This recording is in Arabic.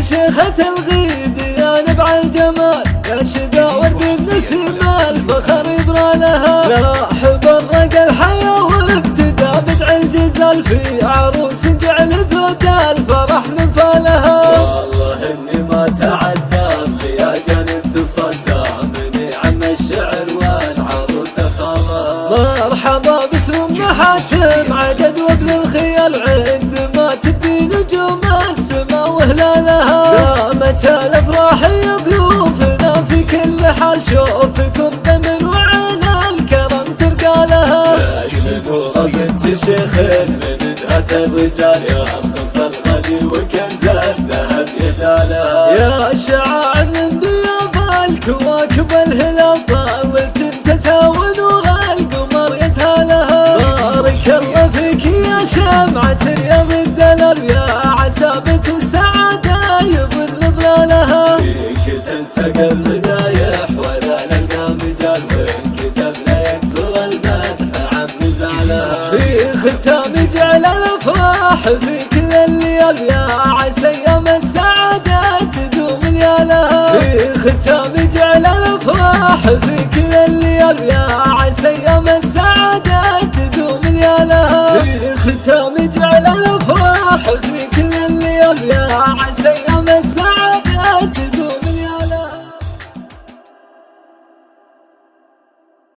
شيخة الغيد يا نبع الجمال، يا شقا ورد النسيم الفخر يبرى لها. لاح برق الحياة وابتدى بدع الجزال، في عروس جعل زود الفرح من فالها. والله اني ما تعدى يا جنة تصدى مني عم الشعر والعروس خالها. مرحبا باسم حاتم عدد وابن الخيال، عندما تبدي نجوم السما وهلالها. دامت الافراح يا ضيوفنا في كل حال، شوفكم بمن وعين الكرم ترقى لها. انت شيخ من ندهة الرجال، يا مخص الغالي وكنز الذهب يدالها. يا شعاع من بياض الكواكب الهلال، طالت تساوي نور القمر يتهالها. بارك الله فيك يا شمعة رياض الدلال، يا عسابة السعادة يبل ظلالها. فيك تنسق المدايح ولا نلقى مجال، وإن كتبنا يكسر المدح عن نزالها. في ختام جعل الافراح في كل الليال، يا عسى ايام السعادة تدوم ليالها. في ختام جعل الافراح في